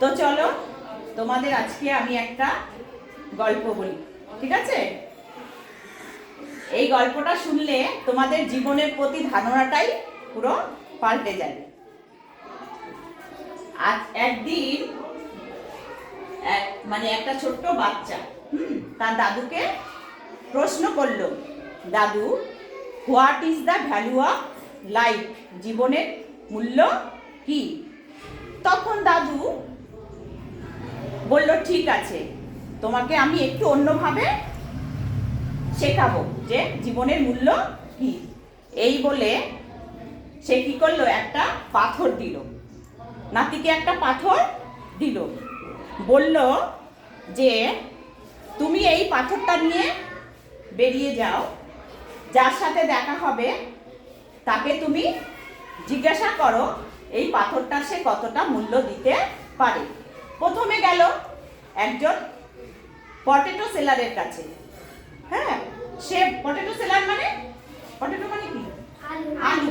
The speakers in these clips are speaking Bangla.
তো চলো তোমাদের আজকে আমি একটা গল্প বলি, ঠিক আছে? এই গল্পটা শুনলে তোমাদের জীবনের প্রতি ধারণাটাই পুরো পাল্টে যাবে। আজ একদিন একটা ছোট্ট বাচ্চা তার দাদুকে প্রশ্ন করলো, দাদু, what is the value of life? জীবনের মূল্য কি? তখন দাদু বলল, ঠিক আছে, তোমাকে আমি একটু অন্যভাবে শেখাবো যে জীবনের মূল্য কি। এই বলে সে কি করলো, একটা পাথর দিল, নাতিকে একটা পাথর দিল, বলল যে তুমি এই পাথরটা নিয়ে বেরিয়ে যাও, যার সাথে দেখা হবে তাকে তুমি জিজ্ঞাসা করো এই পাথরটা সে কতটা মূল্য দিতে পারে। প্রথমে গেল একজন পটেটো সেলারের কাছে। হ্যাঁ, সে পটেটো সেলার মানে পটেটো মানে কি? আলু।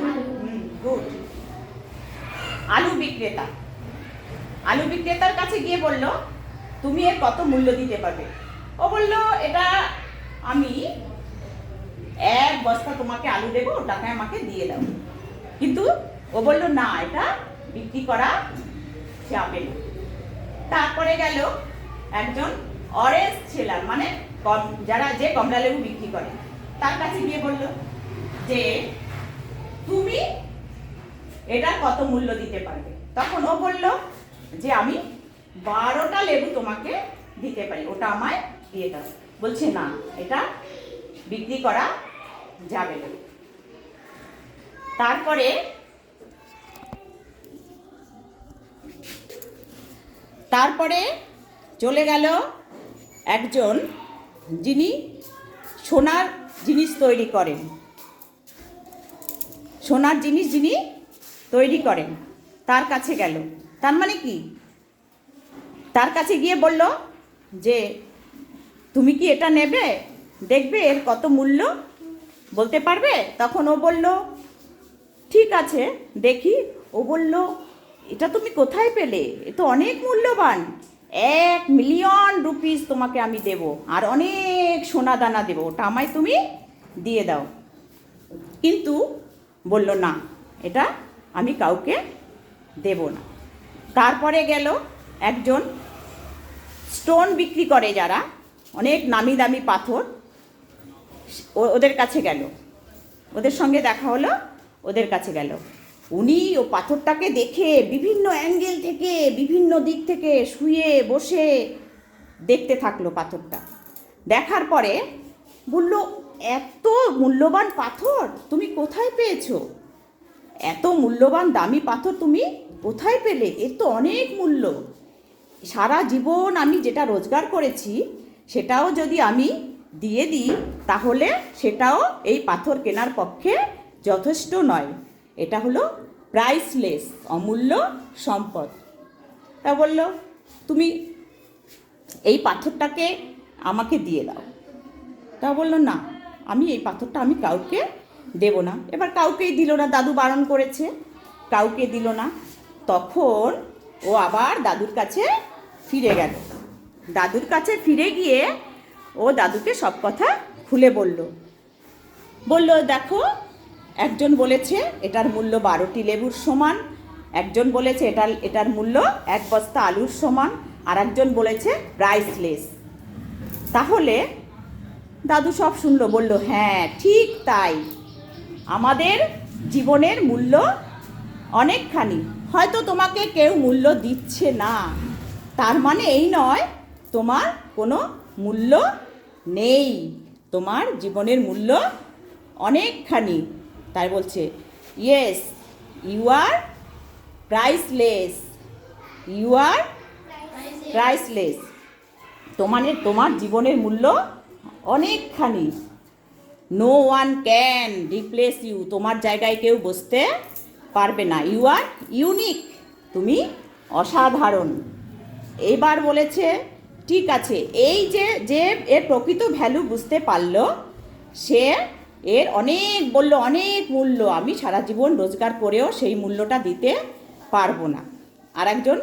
গুড। আলু বিক্রেতা। আলু বিক্রেতার কাছে গিয়ে বলল, তুমি এর কত মূল্য দিতে পারবে? ও বলল, এটা আমি 1 বস্তা তোমাকে আলু দেবো, টাকা আমাকে দিয়ে দাও। কিন্তু ও বলল, না, এটা বিক্রি করা যাবে না। তারপরে গেল একজন অরেঞ্জ সেলার, মানে যে কমলা লেবু বিক্রি করে, তার কাছে গিয়ে বলল যে তুমি এটার কত মূল্য দিতে পারবে? তখন ও বলল যে আমি 12টা লেবু তোমাকে দিতে পারি, ওটা আমায় দিয়ে দাও। বলছে, না, এটা বিক্রি করা যাবে না। তারপরে চলে গেল একজন যিনি সোনার জিনিস তৈরি করেন, সোনার জিনিস যিনি তৈরি করেন তার কাছে গেল। তার মানে কি? তার কাছে গিয়ে বলল যে তুমি কি এটা নেবে? দেখবে এর কত মূল্য, বলতে পারবে? তখন ও বলল, ঠিক আছে, দেখি। ও বলল, এটা তুমি কোথায় পেলে? এ তো অনেক মূল্যবান, 1 মিলিয়ন রুপিস তোমাকে আমি দেব, আর অনেক সোনা দানা দেবো, ওটা আমায় তুমি দিয়ে দাও। কিন্তু বলল, না, এটা আমি কাউকে দেব না। তারপরে গেল একজন স্টোন বিক্রি করে, যারা অনেক নামি দামি পাথর, ওদের কাছে গেল, ওদের সঙ্গে দেখা হলো, ওদের কাছে গেল। উনি ও পাথরটাকে দেখে বিভিন্ন অ্যাঙ্গেল থেকে, বিভিন্ন দিক থেকে শুয়ে বসে দেখতে থাকলো পাথরটা। দেখার পরে বলল, এত মূল্যবান পাথর তুমি কোথায় পেয়েছো? এত মূল্যবান দামি পাথর তুমি কোথায় পেলে? এর তো অনেক মূল্য। সারা জীবন আমি যেটা রোজগার করেছি সেটাও যদি আমি দিয়ে দিই তাহলে সেটাও এই পাথর কেনার পক্ষে যথেষ্ট নয়। এটা হলো প্রাইসলেস, অমূল্য সম্পদ। তা বলল, তুমি এই পাথরটাকে আমাকে দিয়ে দাও। তা বলল, না, আমি এই পাথরটা আমি কাউকে দেব না। এবার কাউকেই দিল না, দাদু বারণ করেছে, কাউকে দিল না। তখন ও আবার দাদুর কাছে ফিরে গেল। দাদুর কাছে ফিরে গিয়ে ও দাদুকে সব কথা খুলে বলল, দেখো, একজন বলেছে এটার মূল্য 12টি লেবুর সমান, একজন বলেছে এটার মূল্য 1 বস্তা আলুর সমান, আর একজন বলেছে প্রাইসলেস। তাহলে দাদু সব শুনলো, বলল, হ্যাঁ, ঠিক তাই, আমাদের জীবনের মূল্য অনেকখানি। হয়তো তোমাকে কেউ মূল্য দিচ্ছে না, তার মানে এই নয় তোমার কোনো মূল্য নেই, তোমার জীবনের মূল্য অনেকখানি। তাই বলছে, yes, you are priceless, you are priceless, তোমার জীবনের মূল্য অনেকখানি। No one can replace you, তোমার জায়গায় কেউ বসতে পারবে না। ইউ আর ইউনিক, তুমি অসাধারণ। এইবার বলেছে, ঠিক আছে, এই যে এর প্রকৃত ভ্যালু বুঝতে পারলো, সে এর অনেক মূল্য, আমি সারা জীবন রোজগার করেও সেই মূল্যটা দিতে পারবো না। আর একজন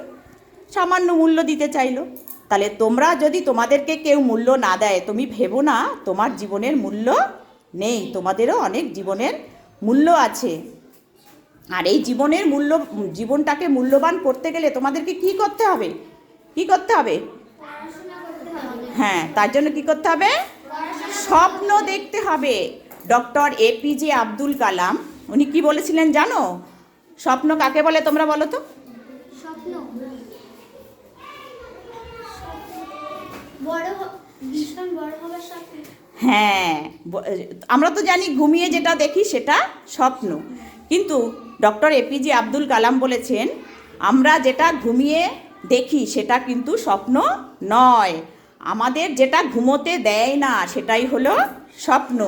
সামান্য মূল্য দিতে চাইলো। তাহলে তোমরা যদি তোমাদেরকে কেউ মূল্য না দেয়, তুমি ভেবো না তোমার জীবনের মূল্য নেই, তোমাদেরও অনেক জীবনের মূল্য আছে। আর এই জীবনটাকে মূল্যবান করতে গেলে তোমাদেরকে কি করতে হবে? কি করতে হবে? হ্যাঁ, তার জন্য কি করতে হবে? স্বপ্ন দেখতে হবে। ডক্টর এপিজে আব্দুল কালাম উনি কি বলেছিলেন জানো? স্বপ্ন কাকে বলে তোমরা বলো তো? স্বপ্ন ভীষণ বড় হবার স্বপ্ন। হ্যাঁ, আমরা তো জানি ঘুমিয়ে যেটা দেখি সেটা স্বপ্ন, কিন্তু ডক্টর এপিজে আব্দুল কালাম বলেছেন আমরা যেটা ঘুমিয়ে দেখি সেটা কিন্তু স্বপ্ন নয়, আমাদের যেটা ঘুমোতে দেয় না সেটাই হলো স্বপ্ন।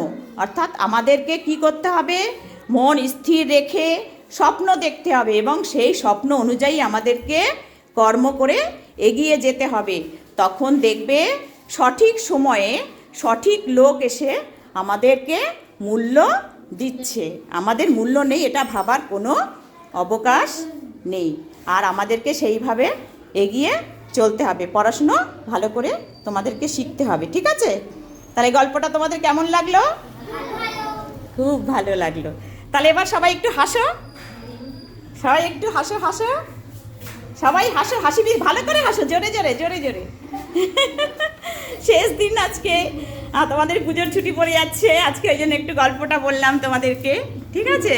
অর্থাৎ আমাদেরকে কি করতে হবে? মন স্থির রেখে স্বপ্ন দেখতে হবে এবং সেই স্বপ্ন অনুযায়ী আমাদেরকে কর্ম করে এগিয়ে যেতে হবে। তখন দেখবে সঠিক সময়ে সঠিক লোক এসে আমাদেরকে মূল্য দিচ্ছে। আমাদের মূল্য নেই এটা ভাবার কোনো অবকাশ নেই। আর আমাদেরকে সেইভাবে এগিয়ে চলতে হবে, পড়াশুনো ভালো করে তোমাদেরকে শিখতে হবে। ঠিক আছে? তাহলে গল্পটা তোমাদের কেমন লাগলো? খুব ভালো লাগলো। তাহলে এবার সবাই একটু হাসো, সবাই একটু হাসো হাসো, সবাই হাসো, হাসি ভালো করে হাসো, জোরে জোরে জোরে জোরে। শেষ দিন আজকে, তোমাদের পুজোর ছুটি পড়ে যাচ্ছে আজকে, ওই জন্য একটু গল্পটা বললাম তোমাদেরকে। ঠিক আছে?